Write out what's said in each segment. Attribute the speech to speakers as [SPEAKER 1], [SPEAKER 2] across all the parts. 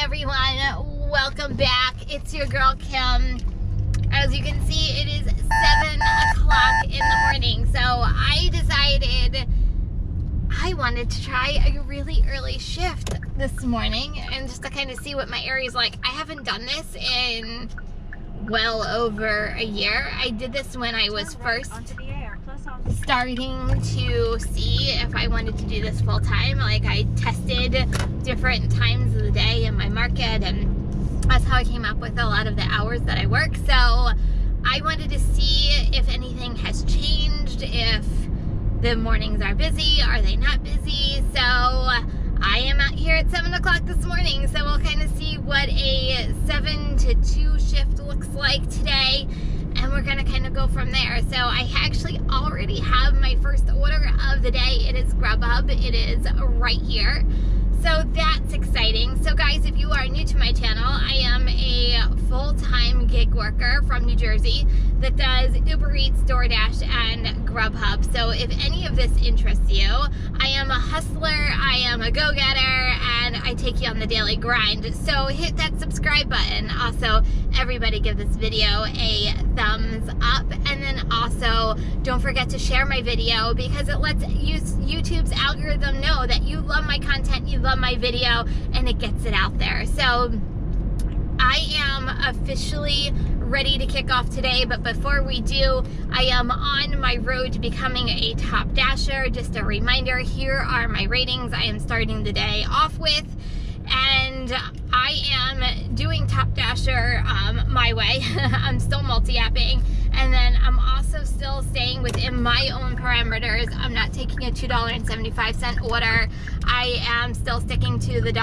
[SPEAKER 1] everyone, welcome back. It's your girl Kim. As you can see, it is 7 o'clock in the morning, so I decided I wanted to try a really early shift this morning and just to kind of see what my area is like. I haven't done this in well over a year. I did this when I was first starting to see if I wanted to do this full time. Like, I tested different times of the day in my market, and that's how I came up with a lot of the hours that I work. So I wanted to see if anything has changed, if the mornings are busy, are they not busy. So I am out here at 7 o'clock this morning, so we'll kind of see what a 7 to 2 shift looks like today, and we're gonna kind of go from there. So I actually already have my first order of the day. It is Grubhub. It is right here. So that's exciting. So guys, if you are new to my channel, I am a full-time gig worker from New Jersey that does Uber Eats, DoorDash, and Grubhub. So if any of this interests you, I am a hustler, I am a go-getter, and I take you on the daily grind. So hit that subscribe button. Also, everybody give this video a thumbs up, and then also don't forget to share my video because it lets YouTube's algorithm know that you love my content, you love my video, and it gets it out there. So I am officially ready to kick off today, but before we do, I am on my road to becoming a top dasher. Just a reminder, here are my ratings I am starting the day off with, and I am doing top dasher my way. I'm still multi-apping, and then I'm also still staying within my own parameters. I'm not taking a $2.75 order. I am still sticking to the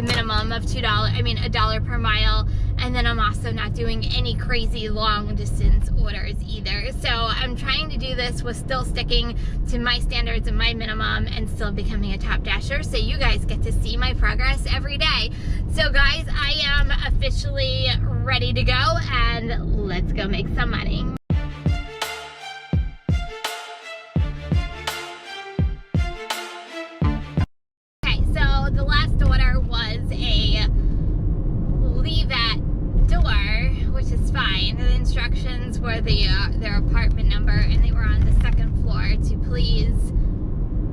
[SPEAKER 1] minimum of $2, a dollar per mile, and then I'm also not doing any crazy long distance orders either. So I'm trying to do this with still sticking to my standards and my minimum and still becoming a top dasher, so you guys get to see my progress every day. So guys, I am officially ready to go, and let's go make some money. Okay, so the last order was a leave at door, which is fine. The instructions were their apartment number, and they were on the second floor to please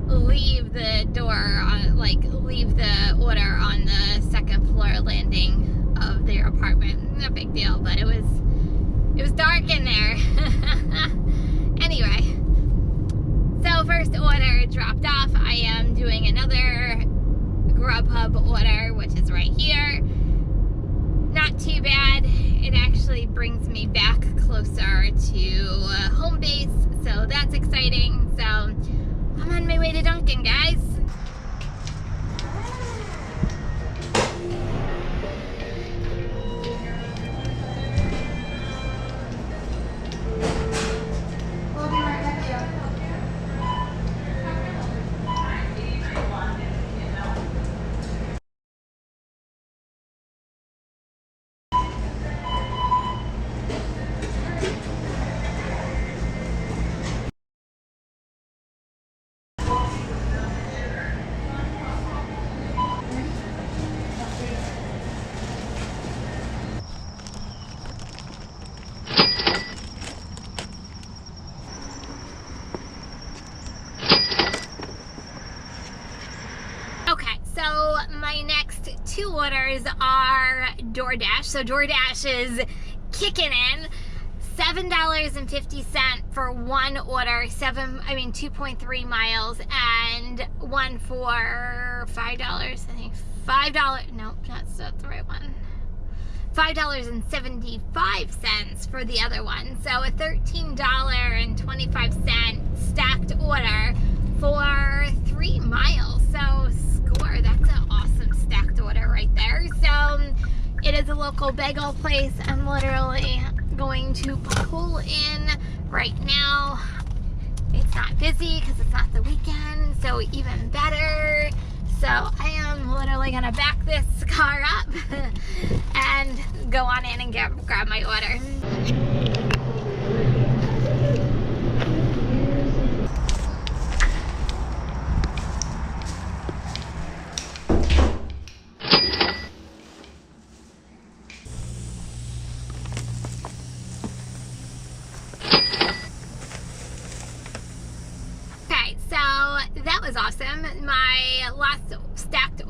[SPEAKER 1] leave the door on, leave the order on the second floor landing of their apartment. No big deal, but it was dark in there. Anyway, so first order dropped off. I am doing another Grubhub order, which is right here. Not too bad. It actually brings me back closer to home base, so that's exciting. So I'm on my way to Dunkin', guys. So my next two orders are DoorDash. So DoorDash is kicking in $7.50 for one order, 2.3 miles, and one for $5. I think $5. Nope, that's the right one. $5.75 for the other one. So a $13.25 stacked order for 3 miles. So score, that's an awesome stacked order right there. So it is a local bagel place. I'm literally going to pull in right now. It's not busy because it's not the weekend, so even better. So I am literally gonna back this car up and go on in and grab my order.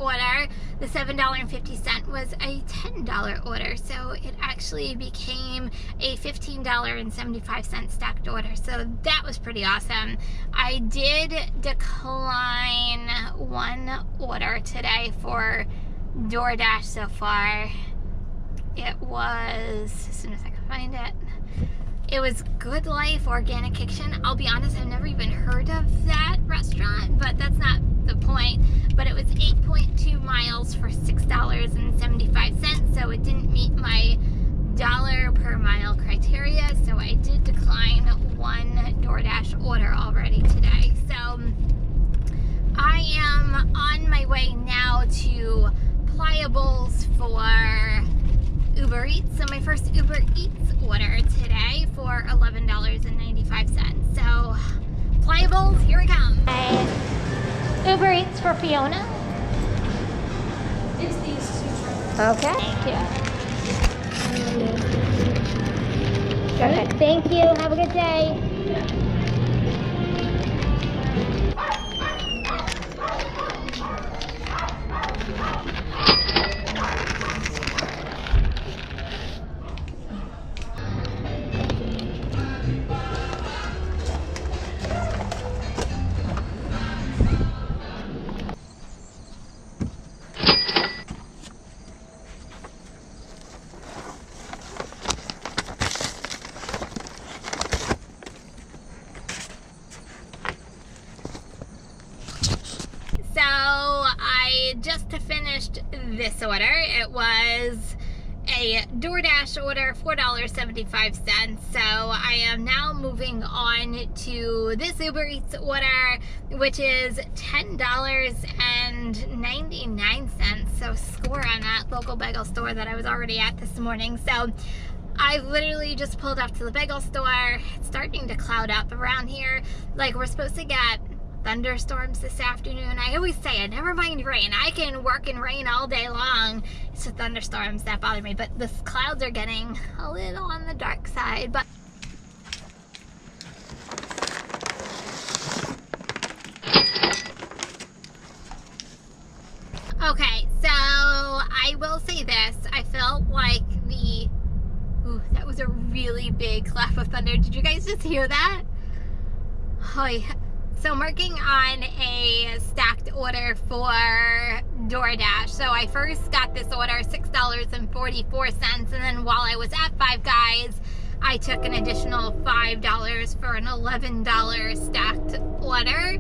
[SPEAKER 1] order, the $7.50 was a $10 order. So it actually became a $15.75 stacked order. So that was pretty awesome. I did decline one order today for DoorDash so far. It was, as soon as I can find it, it was Good Life Organic Kitchen. I'll be honest, I've never even heard of that restaurant, but that's not the point. But it was 8.2 miles for $6.75, so it didn't meet my dollar per mile criteria, so I did decline one DoorDash order already today. So I am on my way now to Pliables for Uber Eats. So my first Uber Eats order today for $11.95. So Pliables, here we come. Uber Eats for Fiona.
[SPEAKER 2] It's these two.
[SPEAKER 1] Okay. Thank you. Okay. Thank you. Have a good day. So I just finished this order. It was a DoorDash order, $4.75. So I am now moving on to this Uber Eats order, which is $10.99. So score on that local bagel store that I was already at this morning. So I literally just pulled up to the bagel store. It's starting to cloud up around here. Like, we're supposed to get thunderstorms this afternoon. I always say it, never mind rain. I can work in rain all day long. It's the thunderstorms that bother me, but the clouds are getting a little on the dark side. But okay, so I will say this. I felt like that was a really big clap of thunder. Did you guys just hear that? Oh, yeah. So I'm working on a stacked order for DoorDash. So I first got this order, $6.44, and then while I was at Five Guys, I took an additional $5 for an $11 stacked order.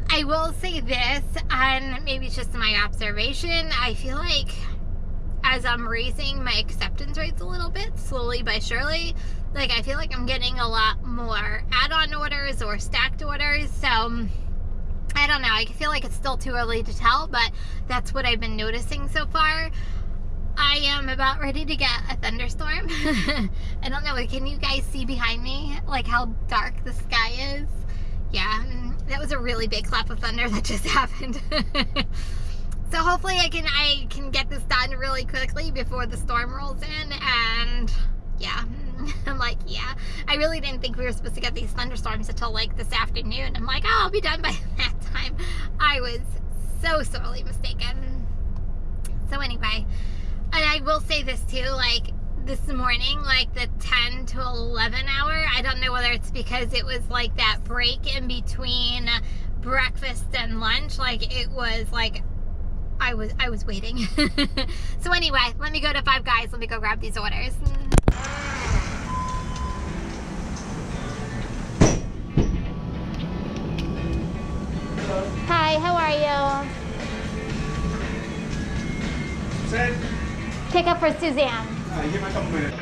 [SPEAKER 1] I will say this, and maybe it's just my observation, I feel like as I'm raising my acceptance rates a little bit, slowly but surely, like, I feel like I'm getting a lot more add-on orders or stacked orders. So I don't know, I feel like it's still too early to tell, but that's what I've been noticing so far. I am about ready to get a thunderstorm. I don't know, can you guys see behind me, like, how dark the sky is? Yeah, that was a really big clap of thunder that just happened. So hopefully I can get this done really quickly before the storm rolls in. And yeah, I'm like, yeah, I really didn't think we were supposed to get these thunderstorms until like this afternoon. I'm like, oh, I'll be done by that time. I was so sorely mistaken. So anyway, and I will say this too, like, this morning, like the 10 to 11 hour, I don't know whether it's because it was like that break in between breakfast and lunch, like it was like I was waiting. So anyway, let me go to Five Guys. Let me go grab these orders. Hi, how are you?
[SPEAKER 3] Sir?
[SPEAKER 1] Pick up for Suzanne.
[SPEAKER 3] Give me a couple minutes.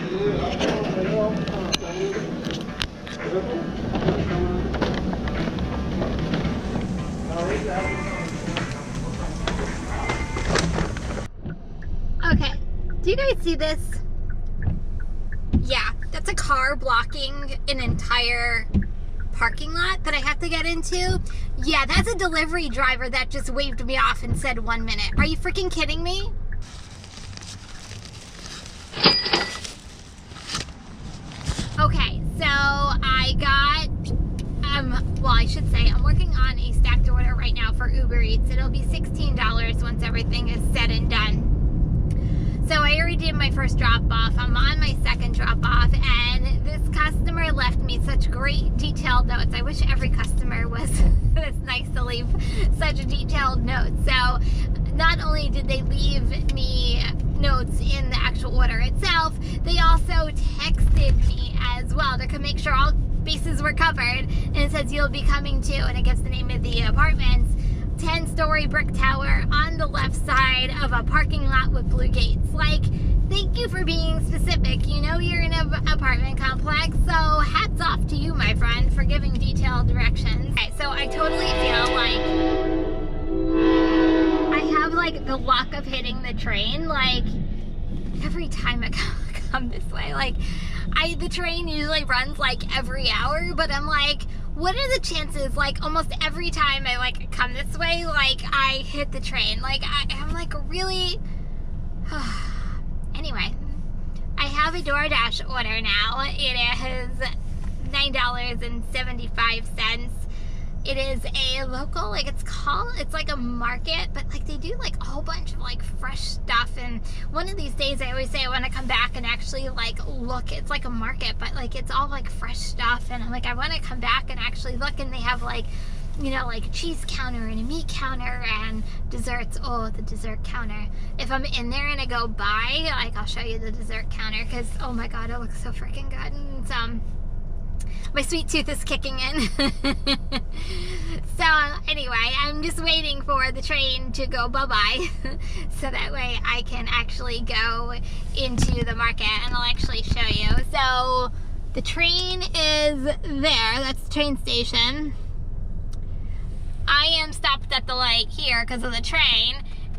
[SPEAKER 1] Okay, do you guys see this? Yeah, that's a car blocking an entire parking lot that I have to get into. Yeah, that's a delivery driver that just waved me off and said 1 minute. Are you freaking kidding me? Okay, so I got, well, I should say I'm working on a stacked order right now for Uber Eats. It'll be $16 once everything is said and done. So I already did my first drop off. I'm on my second drop off, and this customer left me such great detailed notes. I wish every customer was this nice to leave such detailed notes. So not only did they leave me notes in the actual order itself, they also texted me as well to make sure all bases were covered. And it says, you'll be coming to, and it gives the name of the apartments, 10-story brick tower on the left side of a parking lot with blue gates. Like, thank you for being specific. You know you're in an apartment complex, so hats off to you, my friend, for giving detailed directions. Okay, so I totally feel like I have like the luck of hitting the train. Like, every time I come this way, like the train usually runs like every hour, but I'm like, what are the chances, like, almost every time I, like, come this way, like, I hit the train? Like, I'm, like, really... Anyway, I have a DoorDash order now. It is $9.75. It is a local, like, it's like a market, but, like, they do, like, a whole bunch of, like, fresh stuff, and one of these days I always say I want to come back and actually, like, look. It's like a market, but, like, it's all, like, fresh stuff, and I'm like, I want to come back and actually look, and they have, like, you know, like, a cheese counter and a meat counter and desserts. Oh, the dessert counter. If I'm in there and I go by, like, I'll show you the dessert counter, because, oh my god, it looks so freaking good, and my sweet tooth is kicking in. So anyway, I'm just waiting for the train to go bye-bye so that way I can actually go into the market, and I'll actually show you. So the train is there. That's the train station. I am stopped at the light here because of the train,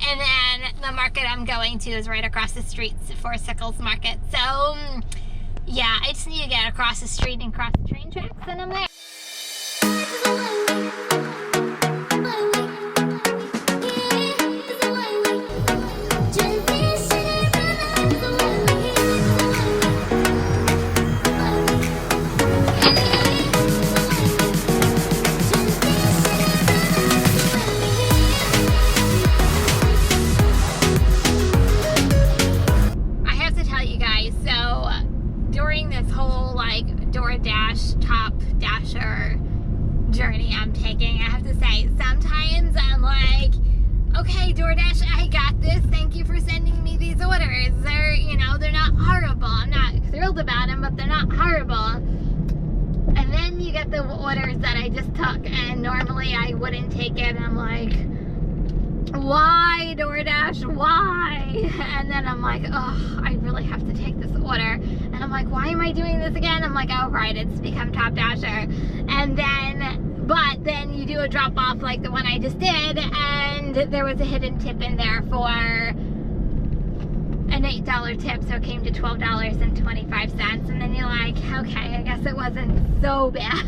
[SPEAKER 1] and then the market I'm going to is right across the street, for Sickles Market. So yeah, I just need to get across the street and cross the train tracks, and I'm there. DoorDash top dasher journey I'm taking, I have to say, sometimes I'm like, okay, DoorDash, I got this. Thank you for sending me these orders. They're, you know, they're not horrible. I'm not thrilled about them, but they're not horrible. And then you get the orders that I just took, and normally I wouldn't take it, and I'm like, why, DoorDash, why? And then I'm like, oh, I really have to take this order. And I'm like, why am I doing this again? I'm like, oh, right, it's become Top Dasher. And then, but then you do a drop off like the one I just did, and there was a hidden tip in there for an $8 tip, so it came to $12.25. And then you're like, okay, I guess it wasn't so bad.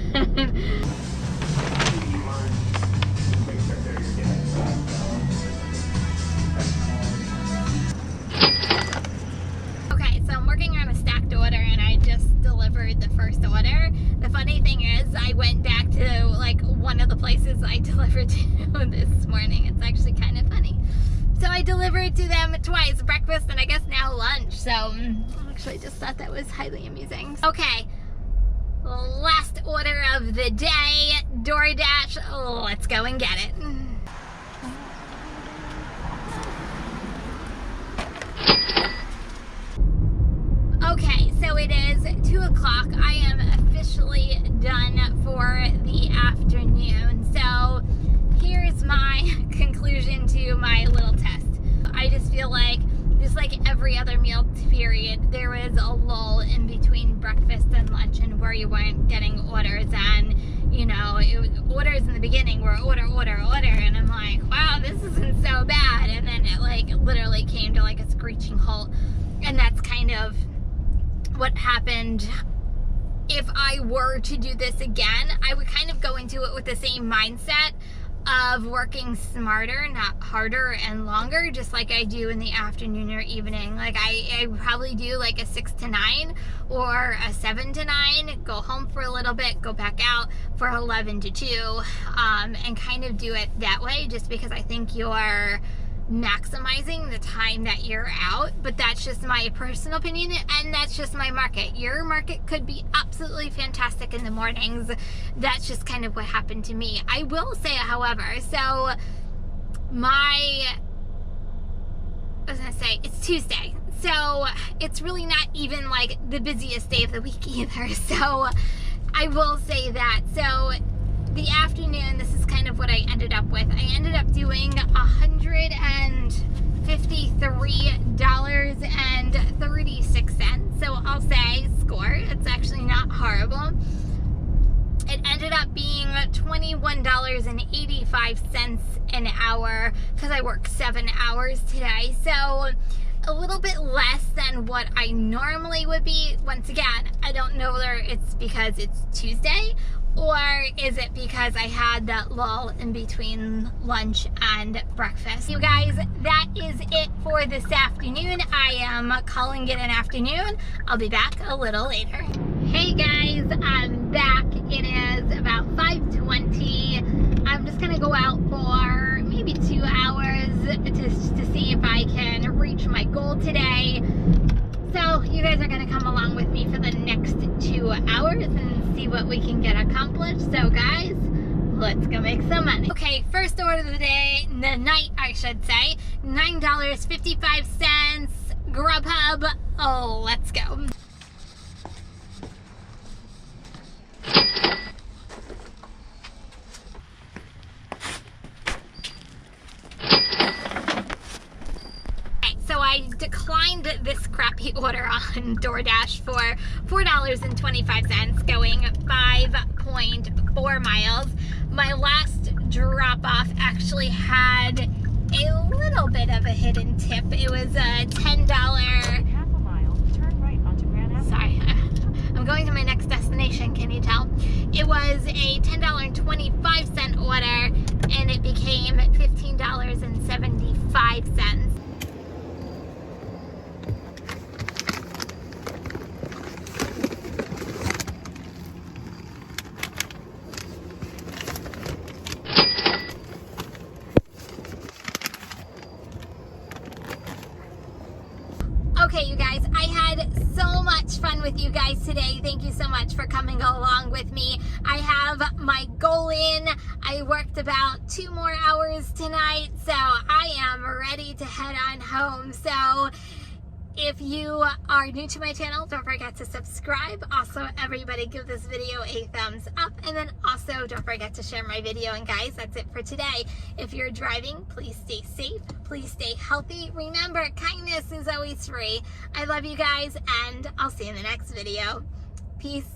[SPEAKER 1] The first order. The funny thing is, I went back to like one of the places I delivered to this morning. It's actually kind of funny. So I delivered to them twice, breakfast and I guess now lunch. So I actually just thought that was highly amusing. Okay, last order of the day, DoorDash. Let's go and get it. Okay, so it is 2 o'clock. I am officially done for the afternoon. So here's my conclusion to my little test. I just feel like, just like every other meal period, there was a lull in between breakfast and lunch, and where you weren't getting orders, and you know, orders in the beginning were order, and I'm like, wow, this isn't so bad. And then it like literally came to like a screeching halt, and that's kind of what happened. If I were to do this again, I would kind of go into it with the same mindset of working smarter, not harder and longer, just like I do in the afternoon or evening. Like I probably do like a 6 to 9 or a 7 to 9, go home for a little bit, go back out for 11 to 2, and kind of do it that way, just because I think your maximizing the time that you're out, but that's just my personal opinion, and that's just my market. Your market could be absolutely fantastic in the mornings. That's just kind of what happened to me. I will say, however, so it's Tuesday, so it's really not even like the busiest day of the week either. So I will say that. So the afternoon, this is kind of what I ended up with. I ended up doing $153.36. So I'll say score. It's actually not horrible. It ended up being $21.85 an hour because I worked 7 hours today. So a little bit less than what I normally would be. Once again, I don't know whether it's because it's Tuesday or is it because I had that lull in between lunch and breakfast. You guys, that is it for this afternoon. I am calling it an afternoon. I'll be back a little later. Hey guys, I'm back. It is about 5:20. I'm just gonna go out for maybe 2 hours to see if I can reach my goal today. So you guys are gonna come along with me for the next 2 hours and see what we can get accomplished. So guys, let's go make some money. Okay, first order of the day, the night I should say, $9.55, Grubhub. Oh, let's go. So I declined this crappy order on DoorDash for $4.25, going 5.4 miles. My last drop off actually had a little bit of a hidden tip. It was a $10.
[SPEAKER 2] Half a mile, turn right onto Grand Avenue.
[SPEAKER 1] Sorry, I'm going to my next destination, can you tell? It was a $10.25 order and it became $15.75. Okay, you guys, I had so much fun with you guys today. Thank you so much for coming along with me. I have my goal in. I worked about 2 more hours tonight, so I am ready to head on home. So if you are new to my channel, don't forget to subscribe. Also, everybody give this video a thumbs up, and then also don't forget to share my video. And guys, that's it for today. If you're driving, please stay safe, please stay healthy. Remember, kindness is always free. I love you guys, and I'll see you in the next video. Peace.